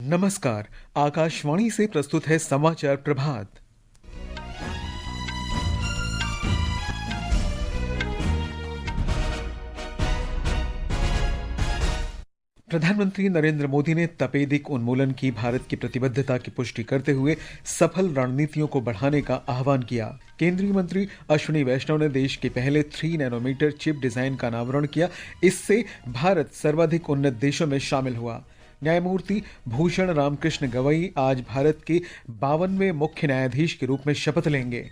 नमस्कार। आकाशवाणी से प्रस्तुत है समाचार प्रभात। प्रधानमंत्री नरेंद्र मोदी ने तपेदिक उन्मूलन की भारत की प्रतिबद्धता की पुष्टि करते हुए सफल रणनीतियों को बढ़ाने का आह्वान किया। केंद्रीय मंत्री अश्विनी वैष्णव ने देश के पहले 3 नैनोमीटर चिप डिजाइन का अनावरण किया। इससे भारत सर्वाधिक उन्नत देशों में शामिल हुआ। न्यायमूर्ति भूषण रामकृष्ण गवई आज भारत के 52वें मुख्य न्यायाधीश के रूप में शपथ लेंगे।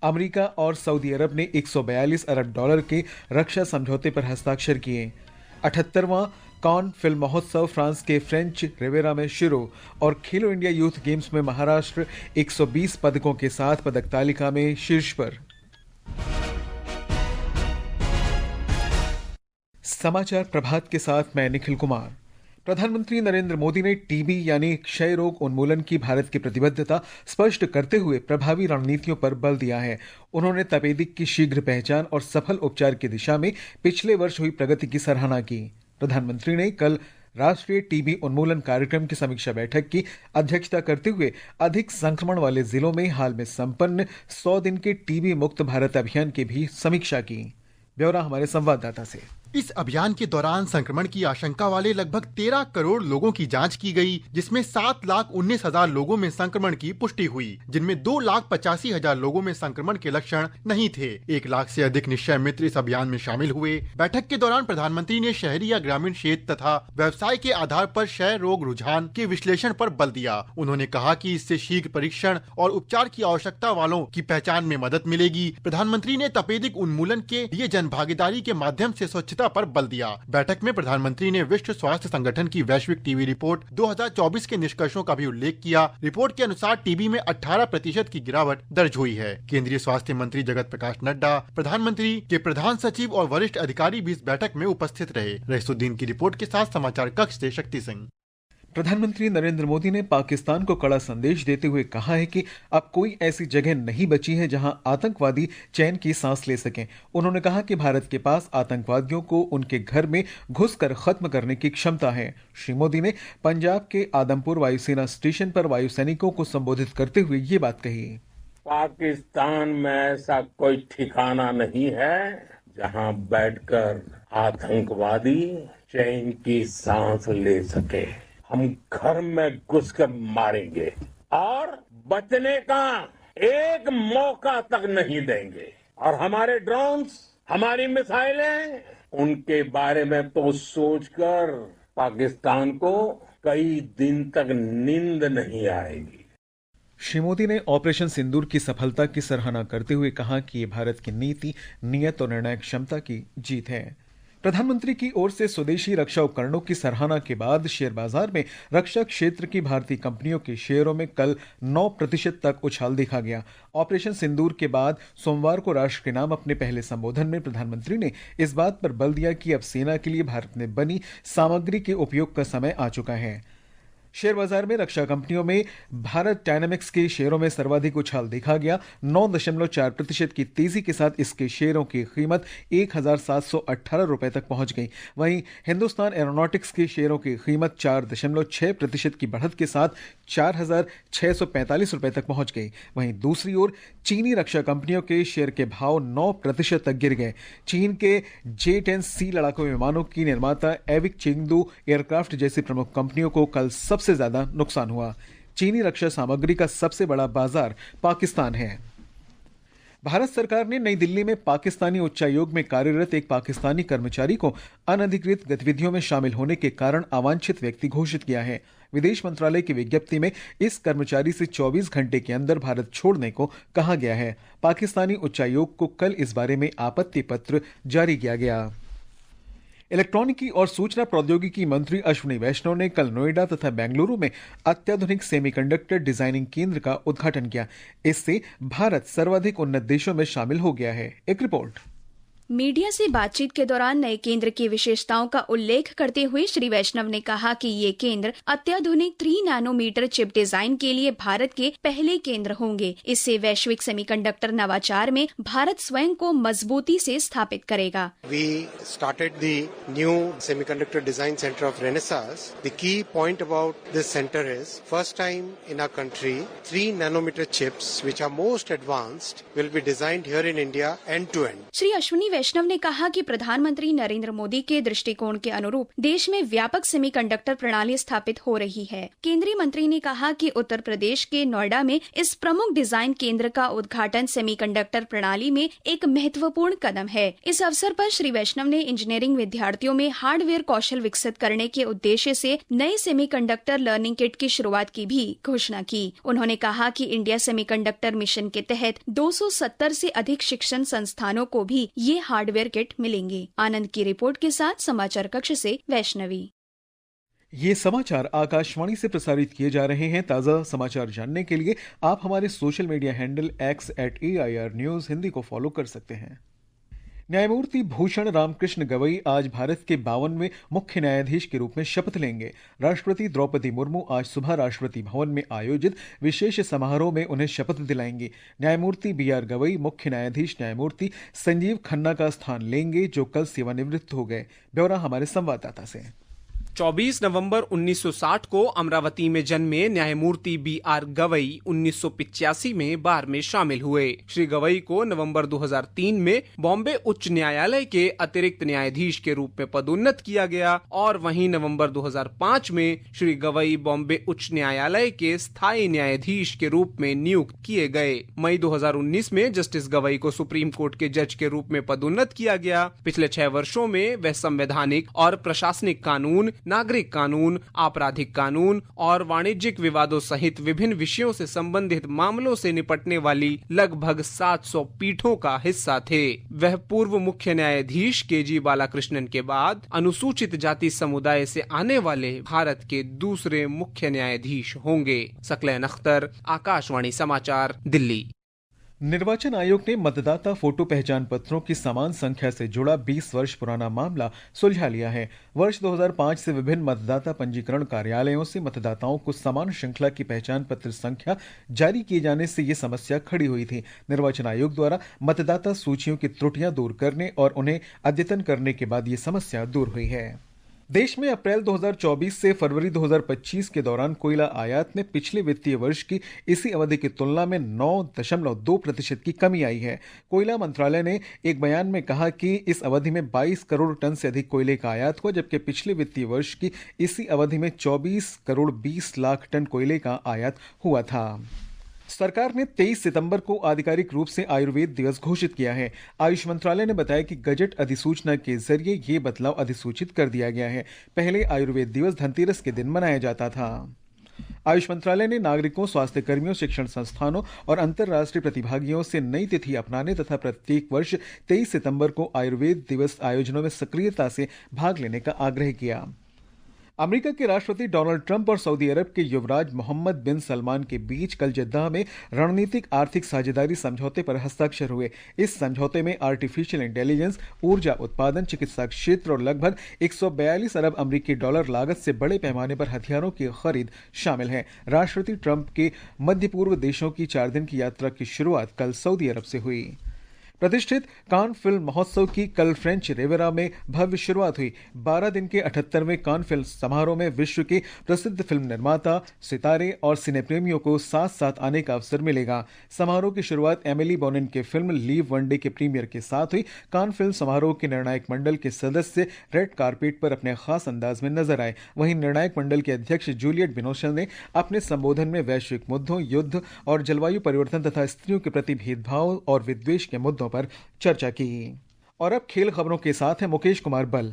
अमेरिका और सऊदी अरब ने $142 अरब के रक्षा समझौते पर हस्ताक्षर किए। 78वां कॉन फिल्म महोत्सव फ्रांस के फ्रेंच रिवेरा में शुरू और खेलो इंडिया यूथ गेम्स में महाराष्ट्र 120 पदकों के साथ पदक तालिका में शीर्ष पर। समाचार प्रभात के साथ मैं निखिल कुमार। प्रधानमंत्री नरेंद्र मोदी ने टीबी यानी क्षय रोग उन्मूलन की भारत की प्रतिबद्धता स्पष्ट करते हुए प्रभावी रणनीतियों पर बल दिया है। उन्होंने तपेदिक की शीघ्र पहचान और सफल उपचार की दिशा में पिछले वर्ष हुई प्रगति की सराहना की। प्रधानमंत्री ने कल राष्ट्रीय टीबी उन्मूलन कार्यक्रम की समीक्षा बैठक की अध्यक्षता करते हुए अधिक संक्रमण वाले जिलों में हाल में संपन्न 100 दिन के टीबी मुक्त भारत अभियान की भी समीक्षा की। ब्यौरा हमारे संवाददाता से। इस अभियान के दौरान संक्रमण की आशंका वाले लगभग 13 करोड़ लोगों की जांच की गई, जिसमें 7,19,000 लोगों में संक्रमण की पुष्टि हुई, जिनमें 2,85,000 लोगों में संक्रमण के लक्षण नहीं थे। 1 लाख से अधिक निश्चय मित्र इस अभियान में शामिल हुए। बैठक के दौरान प्रधानमंत्री ने शहरी या ग्रामीण क्षेत्र तथा व्यवसाय के आधार पर क्षय रोग रुझान के विश्लेषण पर बल दिया। उन्होंने कहा कि इससे शीघ्र परीक्षण और उपचार की आवश्यकता वालों की पहचान में मदद मिलेगी। प्रधानमंत्री ने तपेदिक उन्मूलन के लिए जन भागीदारी के माध्यम से स्वच्छता पर बल दिया। बैठक में प्रधानमंत्री ने विश्व स्वास्थ्य संगठन की वैश्विक टीबी रिपोर्ट 2024 के निष्कर्षों का भी उल्लेख किया। रिपोर्ट के अनुसार टीबी में 18% की गिरावट दर्ज हुई है। केंद्रीय स्वास्थ्य मंत्री जगत प्रकाश नड्डा, प्रधानमंत्री के प्रधान सचिव और वरिष्ठ अधिकारी भी इस बैठक में उपस्थित रहे। रईसुद्दीन की रिपोर्ट के साथ समाचार कक्ष से शक्ति सिंह। प्रधानमंत्री नरेंद्र मोदी ने पाकिस्तान को कड़ा संदेश देते हुए कहा है कि अब कोई ऐसी जगह नहीं बची है जहां आतंकवादी चैन की सांस ले सकें। उन्होंने कहा कि भारत के पास आतंकवादियों को उनके घर में घुसकर खत्म करने की क्षमता है। श्री मोदी ने पंजाब के आदमपुर वायुसेना स्टेशन पर वायु सैनिकों को संबोधित करते हुए ये बात कही। पाकिस्तान में ऐसा कोई ठिकाना नहीं है जहां बैठकर आतंकवादी चैन की सांस ले सके। हम घर में घुसकर मारेंगे और बचने का एक मौका तक नहीं देंगे। और हमारे ड्रोन्स, हमारी मिसाइलें, उनके बारे में तो सोचकर पाकिस्तान को कई दिन तक नींद नहीं आएगी। श्री मोदी ने ऑपरेशन सिंदूर की सफलता की सराहना करते हुए कहा कि ये भारत की नीति, नियत और निर्णायक क्षमता की जीत है। प्रधानमंत्री की ओर से स्वदेशी रक्षा उपकरणों की सराहना के बाद शेयर बाजार में रक्षा क्षेत्र की भारतीय कंपनियों के शेयरों में कल 9% तक उछाल देखा गया। ऑपरेशन सिंदूर के बाद सोमवार को राष्ट्र के नाम अपने पहले संबोधन में प्रधानमंत्री ने इस बात पर बल दिया कि अब सेना के लिए भारत में बनी सामग्री के उपयोग का समय आ चुका है। शेयर बाजार में रक्षा कंपनियों में भारत डायनामिक्स के शेयरों में सर्वाधिक उछाल देखा गया। 9.4% की तेजी के साथ इसके शेयरों की कीमत 1,718 रुपए तक पहुंच गई। वहीं हिंदुस्तान एरोनॉटिक्स के शेयरों की कीमत 4.6% की बढ़त के साथ 4,645 रुपए तक पहुंच गई। वहीं दूसरी ओर चीनी रक्षा कंपनियों के शेयर के भाव 9% तक गिर गए। चीन के J-10C लड़ाकू विमानों की निर्माता एविक चेंगडू एयरक्राफ्ट जैसी प्रमुख कंपनियों को कल सबसे ज्यादा नुकसान हुआ। चीनी रक्षा सामग्री का सबसे बड़ा बाजार पाकिस्तान है। भारत सरकार ने नई दिल्ली में पाकिस्तानी उच्चायोग में कार्यरत एक पाकिस्तानी कर्मचारी को अनधिकृत गतिविधियों में शामिल होने के कारण अवांछित व्यक्ति घोषित किया है। विदेश मंत्रालय की विज्ञप्ति में इस कर्मचारी से 24 घंटे के अंदर भारत छोड़ने को कहा गया है। पाकिस्तानी उच्चायोग को कल इस बारे में आपत्ति पत्र जारी किया गया। इलेक्ट्रॉनिकी और सूचना प्रौद्योगिकी मंत्री अश्विनी वैष्णव ने कल नोएडा तथा बेंगलुरु में अत्याधुनिक सेमीकंडक्टर डिजाइनिंग केंद्र का उद्घाटन किया। इससे भारत सर्वाधिक उन्नत देशों में शामिल हो गया है। एक रिपोर्ट। मीडिया से बातचीत के दौरान नए केंद्र की विशेषताओं का उल्लेख करते हुए श्री वैष्णव ने कहा कि ये केंद्र अत्याधुनिक 3 नैनोमीटर चिप डिजाइन के लिए भारत के पहले केंद्र होंगे। इससे वैश्विक सेमीकंडक्टर नवाचार में भारत स्वयं को मजबूती से स्थापित करेगा। We started the new semiconductor design center of Renesas. The key point about this center is first time in our country 3 nanometer chips which are most advanced will be designed here in India end to end. Shri Ashwini वैष्णव ने कहा कि प्रधानमंत्री नरेंद्र मोदी के दृष्टिकोण के अनुरूप देश में व्यापक सेमीकंडक्टर प्रणाली स्थापित हो रही है। केंद्रीय मंत्री ने कहा कि उत्तर प्रदेश के नोएडा में इस प्रमुख डिजाइन केंद्र का उद्घाटन सेमीकंडक्टर प्रणाली में एक महत्वपूर्ण कदम है। इस अवसर पर श्री वैष्णव ने इंजीनियरिंग विद्यार्थियों में हार्डवेयर कौशल विकसित करने के उद्देश्य से नए सेमीकंडक्टर लर्निंग किट की शुरुआत की भी घोषणा की। उन्होंने कहा कि इंडिया सेमीकंडक्टर मिशन के तहत 270 से अधिक शिक्षण संस्थानों को भी ये हार्डवेयर किट मिलेंगे। आनंद की रिपोर्ट के साथ समाचार कक्ष से वैष्णवी। ये समाचार आकाशवाणी से प्रसारित किए जा रहे हैं। ताज़ा समाचार जानने के लिए आप हमारे social media handle x@AIR News Hindi को फॉलो कर सकते हैं। न्यायमूर्ति भूषण रामकृष्ण गवई आज भारत के 52वें मुख्य न्यायाधीश के रूप में शपथ लेंगे। राष्ट्रपति द्रौपदी मुर्मू आज सुबह राष्ट्रपति भवन में आयोजित विशेष समारोह में उन्हें शपथ दिलाएंगी। न्यायमूर्ति BR गवई मुख्य न्यायाधीश न्यायमूर्ति संजीव खन्ना का स्थान लेंगे, जो कल सेवानिवृत्त हो गए। ब्यौरा हमारे संवाददाता से। 24 नवंबर 1960 को अमरावती में जन्मे न्यायमूर्ति BR गवई 1985 में बार में शामिल हुए। श्री गवई को नवंबर 2003 में बॉम्बे उच्च न्यायालय के अतिरिक्त न्यायाधीश के रूप में पदोन्नत किया गया और वहीं नवंबर 2005 में श्री गवई बॉम्बे उच्च न्यायालय के स्थायी न्यायाधीश के रूप में नियुक्त किए गए। मई 2019 में जस्टिस गवई को सुप्रीम कोर्ट के जज के रूप में पदोन्नत किया गया। पिछले 6 वर्षों में वह संवैधानिक और प्रशासनिक कानून, नागरिक कानून, आपराधिक कानून और वाणिज्यिक विवादों सहित विभिन्न विषयों से संबंधित मामलों से निपटने वाली लगभग 700 पीठों का हिस्सा थे। वह पूर्व मुख्य न्यायाधीश KG बालाकृष्णन के बाद अनुसूचित जाति समुदाय से आने वाले भारत के दूसरे मुख्य न्यायाधीश होंगे। सकलैन अख्तर, आकाशवाणी समाचार, दिल्ली। निर्वाचन आयोग ने मतदाता फोटो पहचान पत्रों की समान संख्या से जुड़ा 20 वर्ष पुराना मामला सुलझा लिया है। वर्ष 2005 से विभिन्न मतदाता पंजीकरण कार्यालयों से मतदाताओं को समान श्रृंखला की पहचान पत्र संख्या जारी किए जाने से ये समस्या खड़ी हुई थी। निर्वाचन आयोग द्वारा मतदाता सूचियों की त्रुटियां दूर करने और उन्हें अद्यतन करने के बाद ये समस्या दूर हुई है। देश में अप्रैल 2024 से फरवरी 2025 के दौरान कोयला आयात में पिछले वित्तीय वर्ष की इसी अवधि की तुलना में 9.2% की कमी आई है। कोयला मंत्रालय ने एक बयान में कहा कि इस अवधि में 22 करोड़ टन से अधिक कोयले का आयात हुआ, जबकि पिछले वित्तीय वर्ष की इसी अवधि में 24 करोड़ 20 लाख टन कोयले का आयात हुआ था। सरकार ने 23 सितंबर को आधिकारिक रूप से आयुर्वेद दिवस घोषित किया है। आयुष मंत्रालय ने बताया कि गजट अधिसूचना के जरिए ये बदलाव अधिसूचित कर दिया गया है। पहले आयुर्वेद दिवस धनतेरस के दिन मनाया जाता था। आयुष मंत्रालय ने नागरिकों, स्वास्थ्य कर्मियों, शिक्षण संस्थानों और अंतर्राष्ट्रीय प्रतिभागियों से नई तिथि अपनाने तथा प्रत्येक वर्ष 23 सितंबर को आयुर्वेद दिवस आयोजनों में सक्रियता से भाग लेने का आग्रह किया। अमेरिका के राष्ट्रपति डोनाल्ड ट्रंप और सऊदी अरब के युवराज मोहम्मद बिन सलमान के बीच कल जद्दाह में रणनीतिक आर्थिक साझेदारी समझौते पर हस्ताक्षर हुए। इस समझौते में आर्टिफिशियल इंटेलिजेंस, ऊर्जा उत्पादन, चिकित्सा क्षेत्र और लगभग 142 अरब अमेरिकी डॉलर लागत से बड़े पैमाने पर हथियारों की खरीद शामिल है। राष्ट्रपति ट्रंप के मध्य पूर्व देशों की 4 दिन की यात्रा की शुरुआत कल सऊदी अरब से हुई। प्रतिष्ठित कान फिल्म महोत्सव की कल फ्रेंच रिवेरा में भव्य शुरुआत हुई। 12 दिन के 78वें कान फिल्म समारोह में विश्व के प्रसिद्ध फिल्म निर्माता, सितारे और सिने प्रेमियों को साथ साथ आने का अवसर मिलेगा। समारोह की शुरुआत एमिली बोनिन के फिल्म लीव वन डे के प्रीमियर के साथ हुई। कान फिल्म समारोह के निर्णायक मंडल के सदस्य रेड कारपेट पर अपने खास अंदाज में नजर आए। वहीं निर्णायक मंडल के अध्यक्ष जूलियट बिनोशेल ने अपने संबोधन में वैश्विक मुद्दों, युद्ध और जलवायु परिवर्तन तथा स्त्रियों के प्रति भेदभाव और विद्वेष के मुद्दों पर चर्चा की। और अब खेल खबरों के साथ है मुकेश कुमार बल।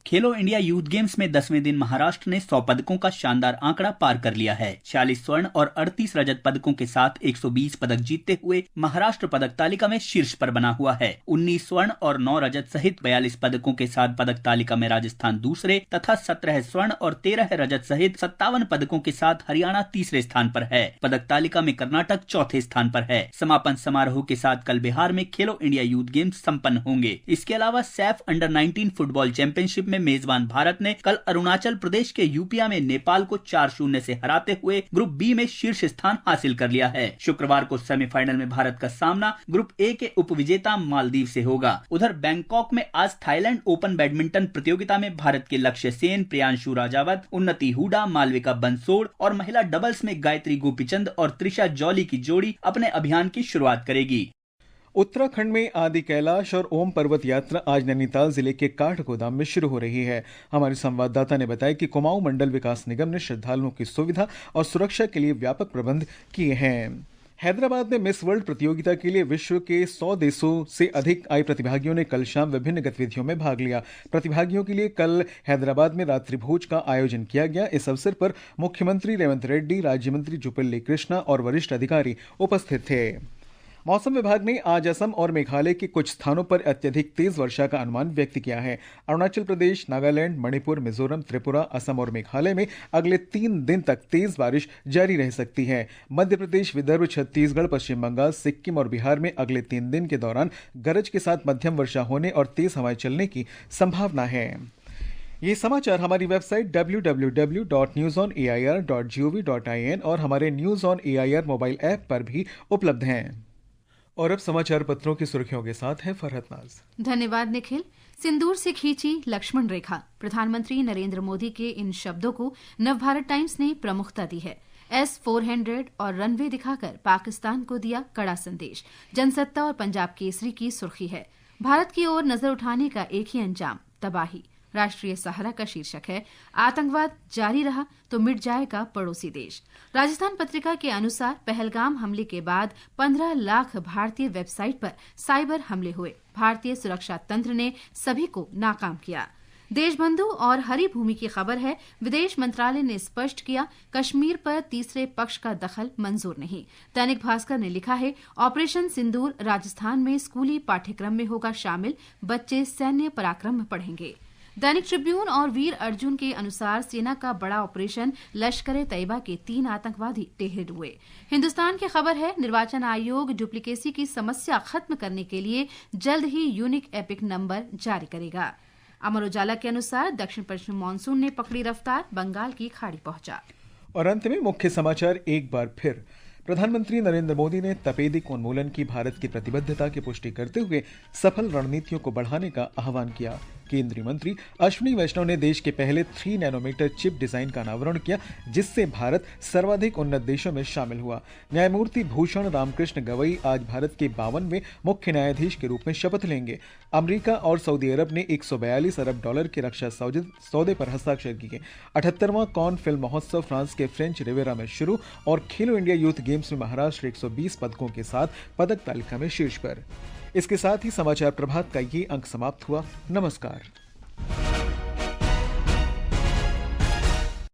खेलो इंडिया यूथ गेम्स में 10वें दिन महाराष्ट्र ने 100 पदकों का शानदार आंकड़ा पार कर लिया है। 46 स्वर्ण और 38 रजत पदकों के साथ 120 पदक जीतते हुए महाराष्ट्र पदक तालिका में शीर्ष पर बना हुआ है। 19 स्वर्ण और 9 रजत सहित 42 पदकों के साथ पदक तालिका में राजस्थान दूसरे तथा 17 स्वर्ण और 13 रजत सहित 57 पदकों के साथ हरियाणा तीसरे स्थान पर है। पदक तालिका में कर्नाटक चौथे स्थान पर है। समापन समारोह के साथ कल बिहार में खेलो इंडिया यूथ गेम्स संपन्न होंगे। इसके अलावा सैफ अंडर 19 फुटबॉल चैंपियनशिप में मेजबान भारत ने कल अरुणाचल प्रदेश के यूपिया में नेपाल को 4-0 से हराते हुए ग्रुप बी में शीर्ष स्थान हासिल कर लिया है। शुक्रवार को सेमीफाइनल में भारत का सामना ग्रुप ए के उपविजेता मालदीव से होगा। उधर बैंकॉक में आज थाईलैंड ओपन बैडमिंटन प्रतियोगिता में भारत के लक्ष्य सेन, प्रियांशु राजावत, उन्नति हुडा, मालविका बंसोड़ और महिला डबल्स में गायत्री गोपीचंद और त्रिशा जॉली की जोड़ी अपने अभियान की शुरुआत करेगी। उत्तराखंड में आदि कैलाश और ओम पर्वत यात्रा आज नैनीताल जिले के काठगोदाम में शुरू हो रही है। हमारे संवाददाता ने बताया कि कुमाऊं मंडल विकास निगम ने श्रद्धालुओं की सुविधा और सुरक्षा के लिए व्यापक प्रबंध किए हैं। हैदराबाद में मिस वर्ल्ड प्रतियोगिता के लिए विश्व के 100 देशों से अधिक आए प्रतिभागियों ने कल शाम विभिन्न गतिविधियों में भाग लिया। प्रतिभागियों के लिए कल हैदराबाद में रात्रि भोज का आयोजन किया गया। इस अवसर पर मुख्यमंत्री रेवंत रेड्डी, राज्य मंत्री जुपिल्ली कृष्णा और वरिष्ठ अधिकारी उपस्थित थे। मौसम विभाग ने आज असम और मेघालय के कुछ स्थानों पर अत्यधिक तेज वर्षा का अनुमान व्यक्त किया है। अरुणाचल प्रदेश, नागालैंड, मणिपुर, मिजोरम, त्रिपुरा, असम और मेघालय में अगले 3 दिन तक तेज बारिश जारी रह सकती है। मध्य प्रदेश, विदर्भ, छत्तीसगढ़, पश्चिम बंगाल, सिक्किम और बिहार में अगले 3 दिन के दौरान गरज के साथ मध्यम वर्षा होने और तेज हवाएं चलने की संभावना है। ये समाचार हमारी वेबसाइट www.newsonair.gov.in और हमारे news on AIR mobile app पर भी उपलब्ध हैं। और अब समाचार पत्रों की सुर्खियों के साथ है फरहत नाज। धन्यवाद निखिल। सिंदूर से खींची लक्ष्मण रेखा, प्रधानमंत्री नरेंद्र मोदी के इन शब्दों को नवभारत टाइम्स ने प्रमुखता दी है। S-400 और रनवे दिखाकर पाकिस्तान को दिया कड़ा संदेश। जनसत्ता और पंजाब केसरी की सुर्खी है, भारत की ओर नजर उठाने का एक ही अंजाम, तबाही। राष्ट्रीय सहारा का शीर्षक है, आतंकवाद जारी रहा तो मिट जाएगा पड़ोसी देश। राजस्थान पत्रिका के अनुसार पहलगाम हमले के बाद 15 लाख भारतीय वेबसाइट पर साइबर हमले हुए। भारतीय सुरक्षा तंत्र ने सभी को नाकाम किया। देशबंधु और हरी भूमि की खबर है, विदेश मंत्रालय ने स्पष्ट किया, कश्मीर पर तीसरे पक्ष का दखल मंजूर नहीं। दैनिक भास्कर ने लिखा है, ऑपरेशन सिंदूर राजस्थान में स्कूली पाठ्यक्रम में होगा शामिल, बच्चे सैन्य पराक्रम पढ़ेंगे। दैनिक ट्रिब्यून और वीर अर्जुन के अनुसार सेना का बड़ा ऑपरेशन, लश्कर तैयबा के 3 आतंकवादी ढेर हुए। हिंदुस्तान की खबर है, निर्वाचन आयोग डुप्लीकेसी की समस्या खत्म करने के लिए जल्द ही यूनिक एपिक नंबर जारी करेगा। अमर उजाला के अनुसार दक्षिण पश्चिम मानसून ने पकड़ी रफ्तार, बंगाल की खाड़ी पहुंचा। और अंत में मुख्य समाचार एक बार फिर। प्रधानमंत्री नरेंद्र मोदी ने तपेदिक उन्मूलन की भारत की प्रतिबद्धता की पुष्टि करते हुए सफल रणनीतियों को बढ़ाने का आह्वान किया। केंद्रीय मंत्री अश्विनी वैष्णव ने देश के पहले 3 नैनोमीटर चिप डिजाइन का अनावरण किया, जिससे भारत सर्वाधिक उन्नत देशों में शामिल हुआ। न्यायमूर्ति भूषण रामकृष्ण गवई आज भारत के 52वें मुख्य न्यायाधीश के रूप में शपथ लेंगे। अमेरिका और सऊदी अरब ने $142 अरब के रक्षा सौदे पर हस्ताक्षर किए। 78वां कॉन फिल्म महोत्सव फ्रांस के फ्रेंच रिवेरा में शुरू और खेलो इंडिया यूथ गेम्स में महाराष्ट्र 120 पदकों के साथ पदक तालिका में शीर्ष पर। इसके साथ ही समाचार प्रभात का ये अंक समाप्त हुआ। नमस्कार।